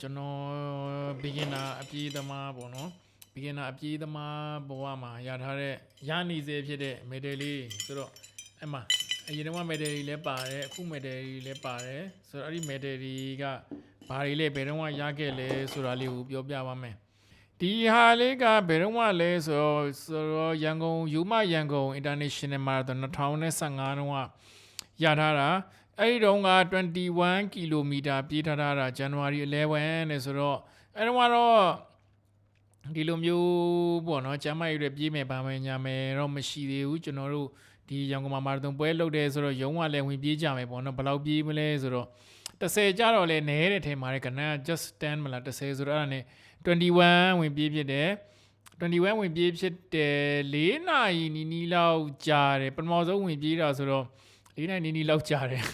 ကျွန်တော် beginner အပြေးသမားပေါ့နော် beginner အပြေးသမားဘဝမှာရထားတဲ့ရနေစေဖြစ်တဲ့ medal လေးဆိုတော့အဲ့မှာအရင်တော့ medal တွေလည်းပါတယ်အခု medal တွေလည်းပါတယ်ဆိုတော့အဲ့ဒီ medal တွေကဘာတွေလဲဘယ်တော့ရခဲ့လဲဆိုတာလေးကိုပြောပြပါမယ်ဒီဟာလေးကဘယ်တော့လဲဆိုတော့ရန်ကုန်ယူမရန်ကုန် International Marathon 2015တုန်းကရထားတာအဲ့ဒီတုန်းက21 km ပြေးထားတာ January 11နဲ့ဆိုတော့အဲ့တော့ဒီလိုမျိုးပေါ့နော်ကျမ်းမာရေးတွေပြေးမယ်ဗာမယ်ညာမယ်တော့မရှိသေးဘူးကျွန်တော်တို့ဒီရန်ကုန်မှာမာရသွန်ပွဲလုပ်တယ်ဆိုတော့ရုံးကလည်းဝင်ပြေးကြမယ်ပေါ့နော်ဘယ်လောက်ပြေးမလဲဆိုတော့10ကြတော့လဲနဲတဲ့ထဲမှာလည်းကနန်း just 10မလား10ဆိုတော့အဲ့ဒါနဲ့21ဝင်ပြေးဖြစ်တယ်21ဝင်ပြေးဖြစ်တယ်4နာရီနီးလောက်ကြာတယ်ပထမဆုံးဝင်ပြေးတာဆိုတော့4နာရီနီးလောက်ကြာတယ်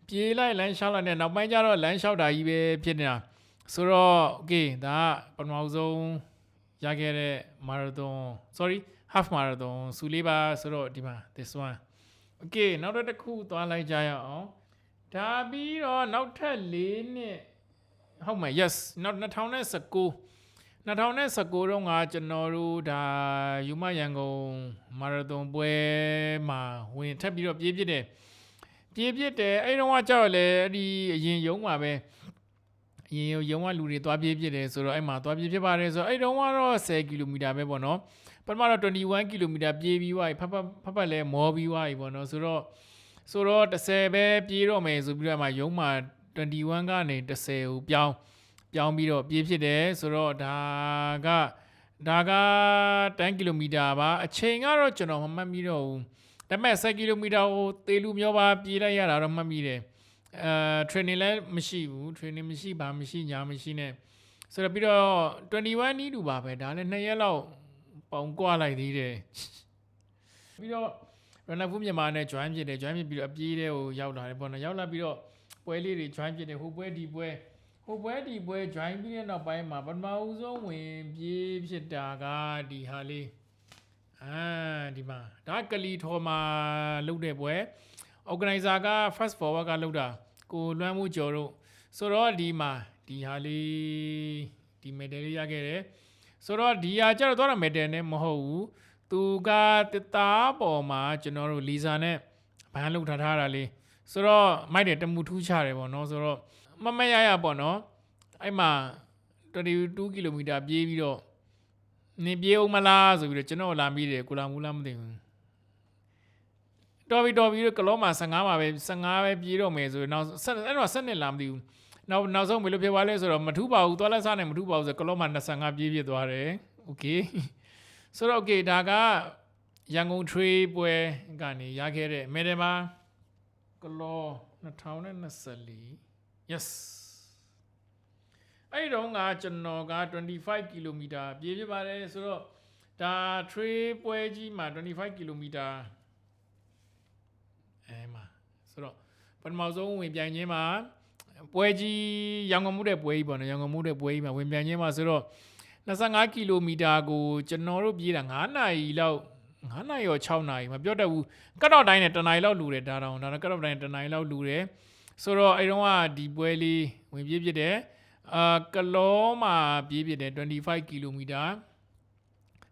ပြေးလိုက်လမ်းလျှောက်လိုက်နဲ့နောက်ပိုင်းကျတော့လမ်းလျှောက်တာကြီးပဲဖြစ်နေတာဆိုတော့ okay ဒါကပထမဆုံးရခဲ့တဲ့ marathon sorry half marathon စူလေးပါဆိုတော့ဒီမှာ this one okay နောက်တစ်ခုသွားလိုက်ကြရအောင်ဒါပြီးတော့နောက်ထပ်4နှစ်ဟုတ်မှာ yes နောက်2019တုန်းကကျွန်တော်တို့ဒါယူမရန်ကုန်မာရသွန်ပွဲမှာဝင်ထပ်ပြီးတော့ပြေးပြစ်တယ်အဲ့တုန်းကကြောက်လေအဲ့ဒီအရင်ရုံးမှာပဲအရင်ရုံးကလူတွေသွားပြေးပြစ်တယ်ဆိုတော့အဲ့မှာသွားပြေးဖြစ်ပါတယ်ဆိုတော့အဲ့တုန်းကတော့10 km ပဲပေါ့နော်ပထမတော့21 km ပြေးပြီးွားဖတ်လဲမောပြီးွားပြီပေါ့နော်ဆိုတော့10ပဲပြေးတော့မယ်ဆိုပြီးတော့မှရုံးမှာ21ကနေ10ကိုပြောင်းပြီးတော့ပြေးဖြစ်တယ်ဆိုတော့ဒါက10 km ပါအချိန်ကတော့ကျွန်တော်မမှတ်မိတော့ဘူးဒါပေမဲ့10 km ကိုသေလူမျိုးပါပြေးလိုက်ရတာတော့မှတ်မိတယ်training လည်းမရှိဘူး training မရှိဘာမရှိညာမရှိနဲ့ဆိုတော့ပြီးတော့21နီးတူပါပဲဒါလည်း2ရက်လောက်ပေါင်ကွာလိုက်သေးတယ်ပြီးတော့ runner full မြန်မာနဲ့ join ဖြစ်တယ် join ဖြစ်ပြီးတော့အပြေးတဲ့ကိုရောက်လာတယ်ပေါ့နော်ရောက်လာပြီးတော့ပွဲလေးတွေ join ဖြစ်တယ်ဟိုပွဲဒီပွဲ join ပြီးတဲ့နောက်ပိုင်းမှာပထမဦးဆုံးဝင်ပြေးဖြစ်တာကဒီဟာလေးဒီမှာဒါကလီထော်မှာလုပ်တဲ့ပွဲ organizer က first forward ကလုပ်တာကိုလွမ်းမှုကျော်တို့ဆိုတော့ဒီမှာဒီဟာလေးဒီ medal လေးရခဲ့တယ်ဆိုတော့ဒီဟာကျတော့ medal နဲ့မဟုတ်ဘူးသူကတသားပေါ်မှာကျွန်တော်တို့လီဇာနဲ့ဘန်းလုပ်ထားတာလေးဆိုတော့မိုက်တယ်တမှုထူးချတယ်ပေါ့နော်ဆိုတော့မရပေါ့နော်အဲ့မှာ22 km ပြေးပြီးတော့နေပြေးအောင်မလားဆိုပြီးတော့ကျွန်တော်လာမိတယ်ကိုလာမူလားမသိဘူးတော်ပြီတော့ကလောမှာ15ပါပဲ15ပဲပြေးတော့မယ်ဆိုတော့နောက်အဲ့တော့7လာမသိဘူးနောက်ဆုံးဘယ်လိုဖြစ်သွားလဲဆိုတော့မထူးပါဘူးသွားလက်စားနဲ့မထူးပါဘူးဆိုကလောမှာ25ပြေးဖြစ်သွားတယ်โอเคဆိုတော့ okay ဒါကရန်ကုန် trade ပွဲကနေရခဲ့တဲ့ medal မှာကလော2024 yes အဲ့တုန်းကကျွန်တော်က25 km ပြေးဖြစ်ပါတယ်ဆိုတော့ဒါ trade ပွဲကြီးမှာ25 km အဲ့မှာဆိုတော့ပထမဆုံးဝင်ပြိုင်ခြင်းမှာပွဲကြီးရန်ကုန်မှုတဲ့ပွဲကြီးပေါ့နော်ရန်ကုန်မှုတဲ့ပွဲကြီးမှာဝင်ပြိုင်ခြင်းမှာဆိုတော့25 km ကိုကျွန်တော်တို့ပြေးတာ9နာရီလောက်9နာရီရော6နာရီမပြောတတ်ဘူးကတ်တော့တိုင်းနဲ့1နာရီလောက်လူတယ်ဒါတော့ကတ်တော့တိုင်း1နာရီလောက်လူတယ်ဆိုတော့အဲ့တုန်းကဒီပွဲလေးဝင်ပြေးဖြစ်တယ်ကလောမှာပြေးဖြစ်တယ်25 km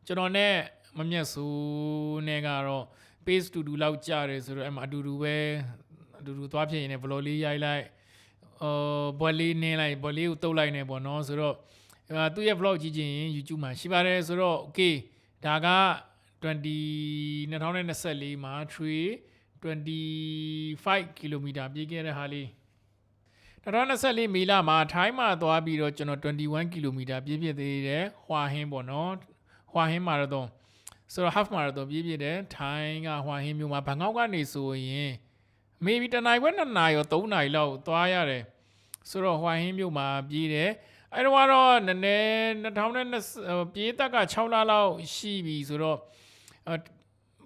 ကျွန်တော်နဲ့မမျက်စိုးနဲ့ကတော့ pace တူလောက်ကြတယ်ဆိုတော့အဲ့မှာအတူတူသွားဖြစ်ရင်လည်း vlog လေးရိုက်လိုက်ဘွက်လေးနင်းလိုက်ဘွက်လေးကိုတုပ်လိုက်နေပေါ့နော်ဆိုတော့သူ့ရဲ့ vlog ကြည့်ချင်ရင် YouTube မှာရှိပါတယ်ဆိုတော့ okay ဒါက2024မှာ25 km ပြေးခဲ့တဲ့ဟာလေး2024မေလမှာထိုင်းမှာသွားပြီးတော့ကျွန်တော်21 km ပြေးဖြစ်သေးတယ်ဟွာဟင်းပေါ့နော်ဟွာဟင်းမာရသွန်ဆိုတော့ half marathon ပြေးဖြစ်တယ်ထိုင်းကဟွာဟင်းမြို့မှာဘန်ကောက်ကနေဆိုရင် maybe 1နာရီခွဲ2နာရီရော3နာရီလောက်သွားရတယ်ဆိုတော့ဟွာဟင်းမြို့မှာပြေးတယ်အဲ့တော့နည်းနည်း2020ပြေးတက်က6လလောက်ရှိပြီဆိုတော့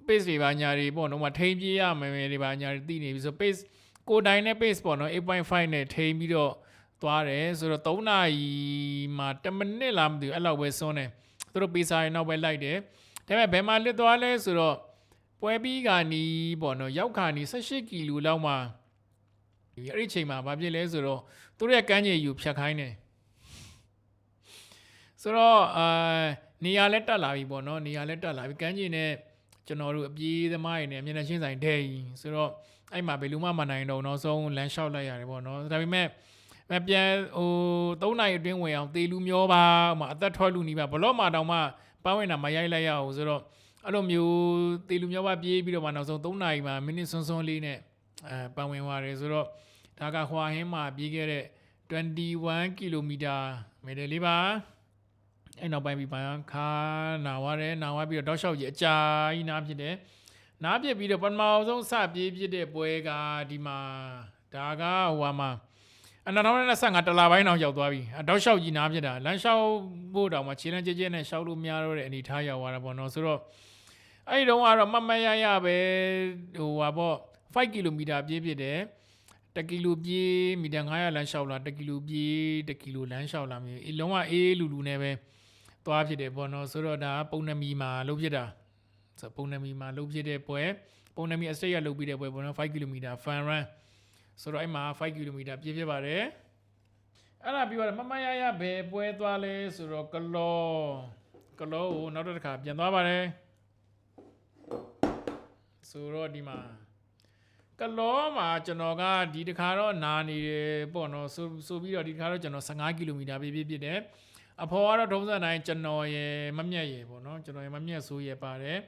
pace တွေပါညာတွေပေါ့နော်မထိန်ပြေးရမယ်တွေပါညာတွေသိနေပြီဆို pace ကိုတိုင်းနဲ့ pace ပေါ့နော် 8.5 နဲ့ထိန်ပြီးတော့သွားတယ်ဆိုတော့3နာရီမှာ10မိနစ်လားမသိဘူးအဲ့လောက်ပဲစွန်းတယ်သူတို့ပေးစာရင်နောက်ပဲလိုက်တယ်ဒါပေမဲ့ဘယ်မှာလစ်သွားလဲဆိုတော့ပွဲပြီးကနီးပေါ့နော်ရောက်ခါနီး18ကီလိုလောက်မှာအဲ့ဒီချိန်မှာဘာဖြစ်လဲဆိုတော့သူ သူတို့ရဲ့ကမ်းခြေယူဖြတ်ခိုင်းတယ်ဆိုတော့နေရာလက်တက်လာပြီပေါ့နော်နေရာလက်တက်လာပြီကမ်းခြေနဲ့ကျွန်တော်တို့အပြေးသမားတွေနဲ့အမြင်နဲ့ရှင်းဆိုင်ဒဲဆိုတော့အဲ့မှာဘယ်လူမှမနိုင်တော့နောက်ဆုံးလမ်းလျှောက်လိုက်ရတယ်ပေါ့နော်ဒါပေမဲ့ပြန်3နိုင်အတွင်းဝင်အောင်တေလူမျောပါမှာအသက်ထွက်လူနီးပါဘလော့မှာတောင်မှပန်းဝင်တာမရိုက်လိုက်ရအောင်ဆိုတော့အဲ့လိုမျိုးတေလူမျောပါပြေးပြီးတော့မှနောက်ဆုံး3နိုင်မှာမိနစ်စွန်းစွန်းလေးနဲ့ပန်းဝင်သွားတယ်ဆိုတော့ဒါကခွာဟင်းမှာပြေးခဲ့တဲ့21 ကီလိုမီတာမီတယ်လေးပါအဲ့နောက်ပိုင်းပြီးပန်းခါနာဝရတယ်နာဝပြီးတော့တောက်လျှောက်ကြီးအကြာကြီးနားဖြစ်တယ်နားပြစ်ပြီးတော့ပထမဆုံးစပြေးဖြစ်တဲ့ပွဲကဒီမှာဒါကဟိုမှာ2025တလပိုင်းအောင်ရောက်သွားပြီတောက်လျှောက်ကြီးနားဖြစ်တာလမ်းလျှောက်ဖို့တောင်မှခြေလမ်းကြဲကြဲနဲ့ရှောက်လို့မရတော့တဲ့အနေထားရောက်သွားတာပေါ့နော်ဆိုတော့အဲ့ဒီတုန်းကတော့မရရပဲဟိုပါပေါ့5ကီလိုမီတာပြေးဖြစ်တယ်1ကီလိုပြေးမီတာ900လမ်းလျှောက်လာ1ကီလိုပြေး1ကီလိုလမ်းလျှောက်လာမျိုးအလုံးဝအေးလူနဲ့ပဲသွားဖြစ်တယ်ပေါ့နော်ဆိုတော့ဒါပုံနှမီမှာလုပ်ဖြစ်တာဆိုပုံနှမီမှာလုပ်ဖြစ်တဲ့ပွဲပုံနှမီအစရိတ်ရလုပ်ပြီးတဲ့ပွဲပေါ့နော်5ကီလိုမီတာ fun run ဆိုတော့အဲ့မှာ5ကီလိုမီတာပြေးဖြစ်ပါတယ်အဲ့ဒါပြီးတော့မရရဘယ်ပွဲသွားလဲဆိုတော့ကလောကိုနောက်တစ်ခါပြန်သွားပါတယ်ဆိုတော့ဒီမှာကလောမှာကျွန်တော်ကဒီတစ်ခါတော့နာနေတယ်ပေါ့နော်ဆိုပြီးတော့ဒီတစ်ခါတော့ကျွန်တော်15ကီလိုမီတာပြေးဖြစ်တယ်အဖော်ကတော့ထုံးစံတိုင်းကျွန်တော်ရယ်မမြတ်ရယ်ပေါ့နော်ကျွန်တော်ရယ်မမြတ်ဆိုးရယ်ပါတယ်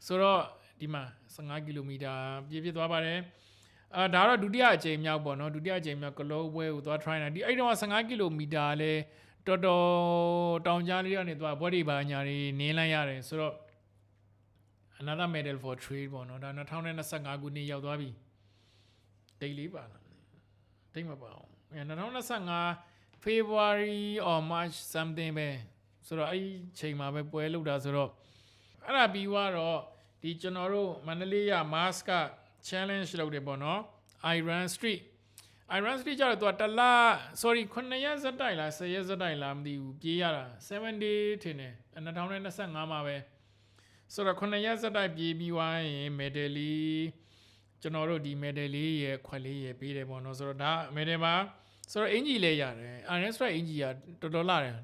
ဆိုတော့ဒီမှာ15ကီလိုမီတာပြေးသွားပါတယ်ဒါတော့ဒုတိယအကြိမ်မြောက်ပေါ့နော်ဒုတိယအကြိမ်မြောက်ကလောပွဲကိုသွား try တာဒီအဲ့တော့15ကီလိုမီတာလဲတော်တော်တောင်ကြားလေးကနေသွားဘွဲတွေပါညာတွေနင်းလိုက်ရတယ်ဆိုတော့ another medal for trade ပေါ့နော်ဒါ2025ခုနှစ်ရောက်သွားပြီဒိတ်လေးပါလားဒိတ်မပါအောင်2025 February or March something ပဲဆိုတော့အဲ့ချိန်မှာပဲပွဲလုပ်တာဆိုတော့အဲ့ဒါပြီးတော့ဒီကျွန်တော်တို့မန္တလေးရ mask challenge လုပ်တယ်ပေါ့နော် Iron Street ကျတော့သူကတလ sorry 9ရက်ဇက်တိုက်လား10ရက်ဇက်တိုက်လားမသိဘူးပြေးရတာ7 day ထင်တယ်2025မှာပဲဆိုတော့9ရက်ဇက်တိုက်ပြေးပြီးွားရင် medal လေးကျွန်တော်တို့ဒီ medal လေးရဲ့ခွက်လေးရဲ့ပေးတယ်ပေါ့နော်ဆိုတော့ဒါ medal မှာဆိုတော့အင်ဂျီလေးရတယ် Iron Strike အင်ဂျီကတော်တော်လာတယ်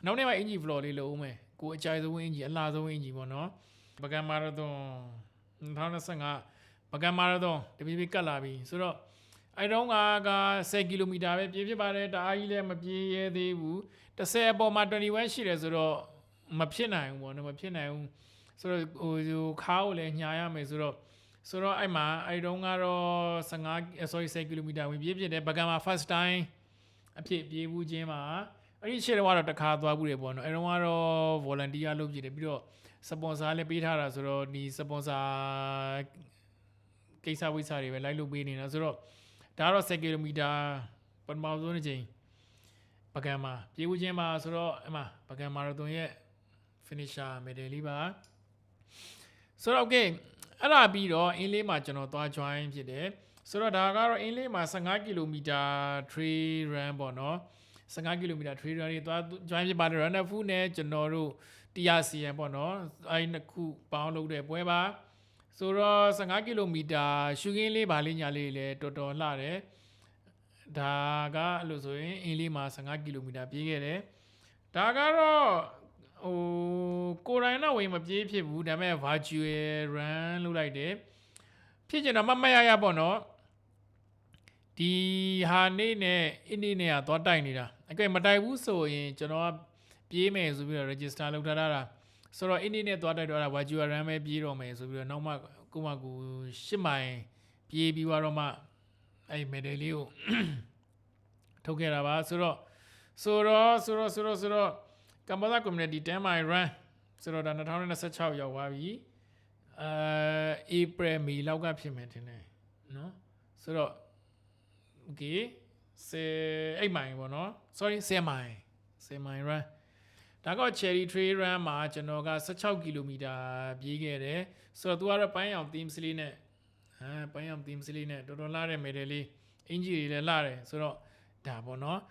နောက်နေ့မှအင်ဂျီ floor လေးလုပ်အောင်မယ်ကိုအကြိုက်ဆုံးအင်ဂျီအလှဆုံးအင်ဂျီပေါ့နော်ပကံမာရသွန်2025ပကံမာရသွန်တပြေးကတ်လာပြီဆိုတော့အဲ့တုန်းက10ကီလိုမီတာပဲပြေးဖြစ်ပါတယ်တအားကြီးလည်းမပြေးရဲသေးဘူး10အပေါ်မှာ21ရှိတယ်ဆိုတော့မဖြစ်နိုင်ဘူးပေါ့နော်မဖြစ်နိုင်ဘူးဆိုတော့ဟိုခါကိုလည်းညာရမယ်ဆိုတော့အဲ့မှာအဲ့တုန်းကတော့10ကီလိုမီတာဝင်ပြေးဖြစ်တယ်ပကံမှာ first time အဖြစ်ပြေးဘူးချင်းမှာအဲ့ဒီရှေ့တော့တခါသွားဘူးတယ်ပေါ့နော်အဲ့တုန်းကတော့ volunteer လုပ်ဖြစ်တယ်ပြီးတော့ sponsor လည်းပေးထားတာဆိုတော့ဒီ sponsor ကိစ္စဝိစာတွေပဲလိုက်လုပ်ပေးနေတာဆိုတော့ဒါကတော့10ကီလိုမီတာပထမဆုံးတစ်ချိန်ပကံမှာပြေးဦးချင်းမှာဆိုတော့အမပကံမာရသွန်ရဲ့ finisher medal လေးပါဆိုတော့ okay အဲ့ဒါပြီးတော့အင်းလေးမှာကျွန်တော်သွား join ဖြစ်တယ်ဆိုတော့ဒါကတော့အင်းလေးမှာ15ကီလိုမီတာ trail run ပေါ့နော်15ကီလိုမီတာ trail run တွေသွား join ဖြစ်ပါတယ် runner food နဲ့ကျွန်တော်တို့ TRCN ပေါ့နော်အဲ့နှစ်ခုပေါင်းလုပ်တဲ့ပွဲပါဆိုတော့15ကီလိုမီတာရှူကင်းလေးဗာလေးညာလေးလည်းတော်တော်လှတယ်ဒါကအဲ့လိုဆိုရင်အင်းလေးမှာ15ကီလိုမီတာပြေးခဲ့တယ်ဒါကတော့ဟိုကိုရိုင်းတော့ဝင်မပြေးဖြစ်ဘူးဒါပေမဲ့ virtual run လုပ်လိုက်တယ်ဖြစ်ချင်တော့မရပေါ့နော်ဒီဟာနေ့နဲ့အင်းနေ့နဲ့ကသွားတိုက်နေတာအကဲမတိုက်ဘူးဆိုရင်ကျွန်တော်ကပြေးမယ်ဆိုပြီးတော့ register လုပ်ထားတာဆိုတော့အင်းနေ့နဲ့သွားတိုက်တော့ virtual run ပဲပြေးတော့မယ်ဆိုပြီးတော့နောက်မှကို8မိုင်ပြေးပြီးတော့မှအဲ့ medal လေးကိုထုတ်ခဲ့တာပါဆိုတော့ကမ္ဘောဇ community 10 mile run ဆိုတော့ဒါ2026ရောက်သွားပြီApril May လောက်ကဖြစ်မယ်ထင်တယ်နော်ဆိုတော့ okay 8 mile ပေါ့နော် sorry 10 mile run ဒါက cherry trail run မှာကျွန်တော်က16ကီလိုမီတာပြေးခဲ့တယ်ဆိုတော့သူကတော့ပန်းရောင် theme လေးနဲ့ပန်းရောင် theme လေးနဲ့တော်တော်လာတဲ့ medal လေးအင်ဂျီတွေလည်းလာတယ်ဆိုတော့ဒါပေါ့နော်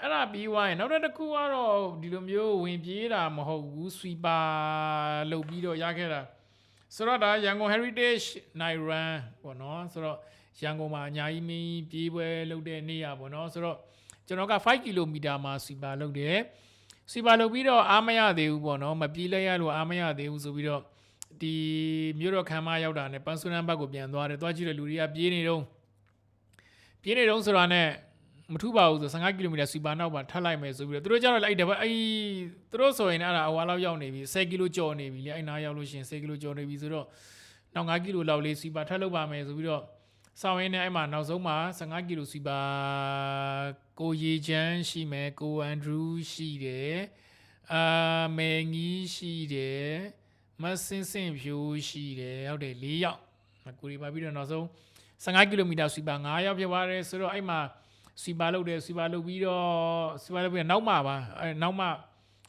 အဲ့ဒါပြီးသွားရင်နောက်တစ်ခုကတော့ဒီလိုမျိုးဝင်ပြေးတာမဟုတ်ဘူး sweeper လုပ်ပြီးတော့ရခဲ့တာဆိုတော့ဒါရန်ကုန် heritage night run ပေါ့နော်ဆိုတော့ရန်ကုန်မှာအညာကြီးမင်းပြေးပွဲလုပ်တဲ့နေ့ရပေါ့နော်ဆိုတော့ကျွန်တော်က5 km မှာ sweeper လုပ်တယ် sweeper လုပ်ပြီးတော့အားမရသေးဘူးပေါ့နော်မပြေးလဲရလို့အားမရသေးဘူးဆိုပြီးတော့ဒီမြို့တော်ခမ်းမရောက်တာနဲ့ပန်းစွန်းဘက်ကိုပြန်သွားတယ်သွားကြည့်တဲ့လူတွေကပြေးနေတော့ဆိုတာနဲ့မထူပါဘူးဆို15 km စူပါနောက်ပါထပ်လိုက်မယ်ဆိုပြီးတော့သူတို့ကျတော့အဲ့တပတ်အဲ့သူတို့ဆိုရင်အဲ့ဒါအဝါလောက်ရောက်နေပြီ10 km ကျော်နေပြီလေအဲ့နားရောက်လို့ရှိရင်10 km ကျော်နေပြီဆိုတော့နောက်5 km လောက်လေးစူပါထပ်လုပ်ပါမယ်ဆိုပြီးတော့စောင်းရင်းနဲ့အဲ့မှာနောက်ဆုံးမှာ15 km စူပါကိုရေချမ်းရှိမယ်ကိုအန်ဒရူးရှိတယ်မေငီးရှိတယ်မဆင်းစင်ဖြိုးရှိတယ်ဟုတ်တယ်4ယောက်ကိုရီပါပြီးတော့နောက်ဆုံး15 km စူပါ9ယောက်ဖြစ်သွားတယ်ဆိုတော့အဲ့မှာစီပါလုပ်တယ်စီပါလုပ်ပြီးတော့နောက်မှပါနောက်မှ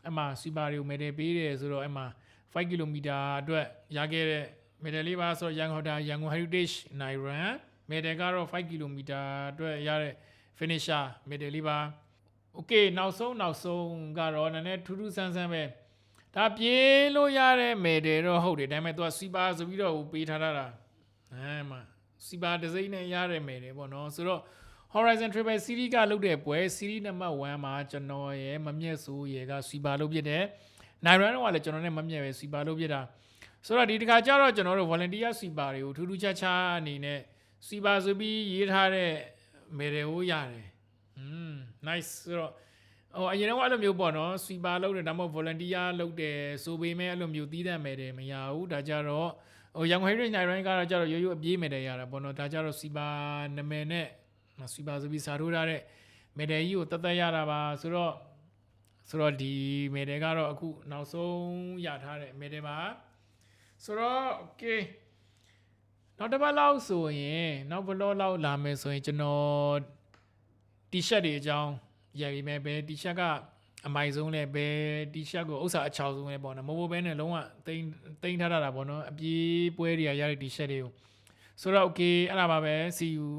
အဲ့မှာစီပါတွေကိုမယ်တယ်ပေးတယ်ဆိုတော့အဲ့မှာ5 km အတွက်ရခဲ့တဲ့မယ်တယ်လေးပါဆိုတော့ရန်ကုန် heritage night run မယ်တယ်ကတော့5 km အတွက်ရတဲ့ finisher မယ်တယ်လေးပါ okay နောက်ဆုံးကတော့နည်းနည်းထူးထူးဆန်းဆန်းပဲဒါပြေးလို့ရတဲ့မယ်တယ်တော့ဟုတ်တယ်ဒါပေမဲ့သူကစီပါဆိုပြီးတော့ပေးထားတာအဲ့မှာစီပါတစ်စိမ့်နဲ့ရတဲ့မယ်တယ်ပေါ့နော်ဆိုတော့Horizon Triple Series ကလုပ်တဲ့ပွဲ Series နံပါတ်1မှာကျွန်တော်ရဲ့မမြက်စိုးရဲ့ကစီပါလုပ်ပြတဲ့နိုင်ရန်တော့လည်းကျွန်တော်နဲ့မမြက်ပဲစီပါလုပ်ပြတာဆိုတော့ဒီတစ်ခါကျတော့ကျွန်တော်တို့ volunteer စီပါတွေကိုထူးထူးခြားခြားအနေနဲ့စီပါဆိုပြီးရေးထားတဲ့မယ်တွေကိုရတယ်nice ဆိုတော့အရင်တော့အဲ့လိုမျိုးပေါ့နော်စီပါလုပ်တယ်ဒါမှမဟုတ် volunteer လုပ်တယ်ဆိုပေမဲ့အဲ့လိုမျိုးတီးတတ်မယ်တယ်မရဘူးဒါကြတော့ရန်ကုန် heritage night run ကတော့ကျတော့ရိုးရိုးအပြေးမယ်တယ်ရတာပေါ့နော်ဒါကြတော့စီပါနာမည်နဲ့စီပါဆိုပြီးစာထိုးထားတဲ့မယ်တယ်ကြီးကိုတတ်ရတာပါဆိုတော့ဒီမယ်တယ်ကတော့အခုနောက်ဆုံးရထားတဲ့မယ်တယ်ပါဆိုတော့ okay နောက်တစ်ပတ်လောက်ဆိုရင်နောက် vlog လောက်လာမယ်ဆိုရင်ကျွန်တော် t-shirt တွေအကြောင်းရိုက်ပြီးမယ်ပဲ t-shirt ကအမိုက်ဆုံးလဲပဲ t-shirt ကိုဥစ္စာအချောက်ဆုံးလဲပေါ့နော်မဟုတ်ဘဲနဲ့လုံးဝတိမ့်ထားတာပေါ့နော်အပြေးပွဲတွေကရတဲ့ t-shirt တွေကိုဆိုတော့ okay အဲ့ဒါပါပဲ see you